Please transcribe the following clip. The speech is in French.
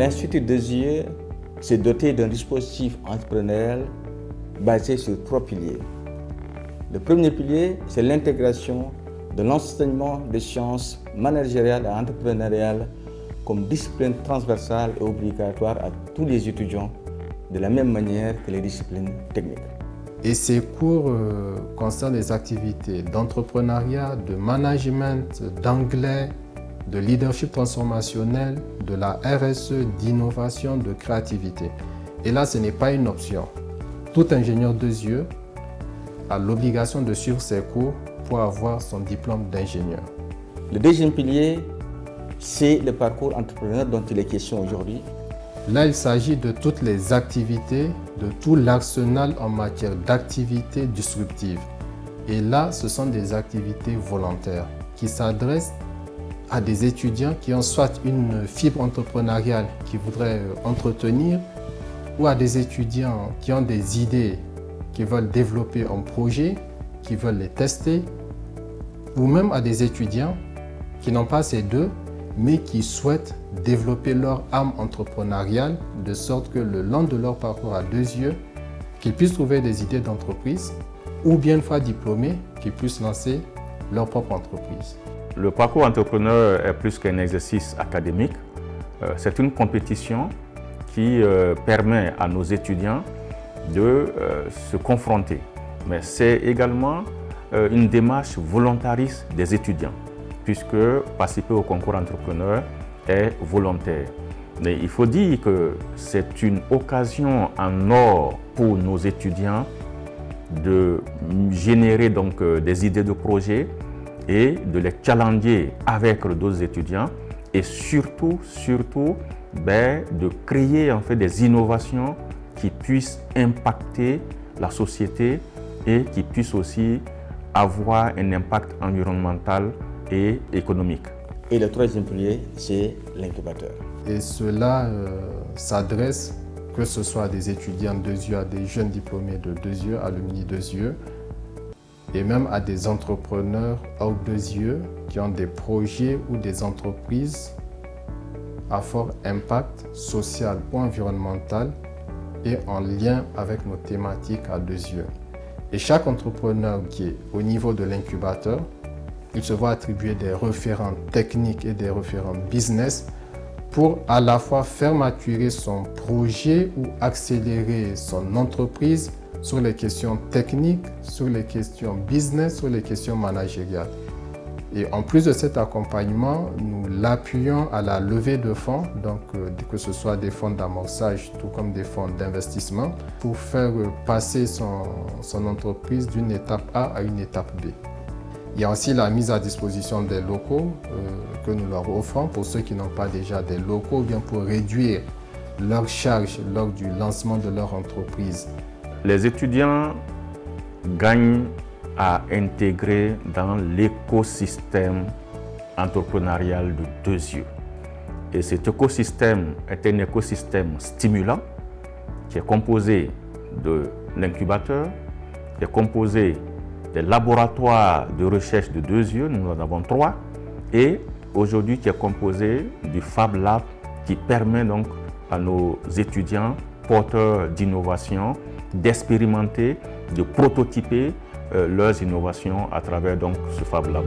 l'Institut Deux Yeux s'est doté d'un dispositif entrepreneurial basé sur 3 piliers. Le premier pilier, c'est l'intégration de l'enseignement des sciences managériales et entrepreneuriales comme discipline transversale et obligatoire à tous les étudiants, de la même manière que les disciplines techniques. Et ces cours concernent des activités d'entrepreneuriat, de management, d'anglais, de leadership transformationnel, de la RSE, d'innovation, de créativité. Et là, ce n'est pas une option. Tout ingénieur Deux Yeux a l'obligation de suivre ces cours pour avoir son diplôme d'ingénieur. Le deuxième pilier, c'est le parcours entrepreneur dont il est question aujourd'hui. Là, il s'agit de toutes les activités, de tout l'arsenal en matière d'activités disruptives. Et là, ce sont des activités volontaires qui s'adressent à des étudiants qui ont soit une fibre entrepreneuriale qu'ils voudraient entretenir, ou à des étudiants qui ont des idées, qui veulent développer un projet, qui veulent les tester, ou même à des étudiants qui n'ont pas ces deux, mais qui souhaitent développer leur âme entrepreneuriale de sorte que le long de leur parcours à Deux Yeux, qu'ils puissent trouver des idées d'entreprise ou bien une fois diplômés, qu'ils puissent lancer leur propre entreprise. Le parcours entrepreneur est plus qu'un exercice académique. C'est une compétition qui permet à nos étudiants de se confronter. Mais c'est également une démarche volontariste des étudiants, puisque participer au concours entrepreneur est volontaire. Mais il faut dire que c'est une occasion en or pour nos étudiants de générer donc des idées de projet et de les challenger avec d'autres étudiants et surtout de créer en fait des innovations qui puissent impacter la société et qui puissent aussi avoir un impact environnemental et économique. Et le troisième pilier, c'est l'incubateur. Et cela s'adresse, que ce soit à des étudiants Deux Yeux, à des jeunes diplômés de Deux Yeux, alumni Deux Yeux, et même à des entrepreneurs hors Deux Yeux qui ont des projets ou des entreprises à fort impact social ou environnemental et en lien avec nos thématiques à Deux Yeux. Et chaque entrepreneur qui est au niveau de l'incubateur, il se voit attribuer des référents techniques et des référents business pour à la fois faire maturer son projet ou accélérer son entreprise sur les questions techniques, sur les questions business, sur les questions managériales. Et en plus de cet accompagnement, nous l'appuyons à la levée de fonds, donc que ce soit des fonds d'amorçage tout comme des fonds d'investissement, pour faire passer son entreprise d'une étape A à une étape B. Il y a aussi la mise à disposition des locaux que nous leur offrons pour ceux qui n'ont pas déjà des locaux, ou bien pour réduire leurs charges lors du lancement de leur entreprise. Les étudiants gagnent à intégrer dans l'écosystème entrepreneurial de Deux Yeux. Et cet écosystème est un écosystème stimulant qui est composé de l'incubateur, qui est composé des laboratoires de recherche de Deux Yeux, nous en avons 3, et aujourd'hui qui est composé du Fab Lab qui permet donc à nos étudiants porteurs d'innovation d'expérimenter, de prototyper leurs innovations à travers donc ce Fab Lab.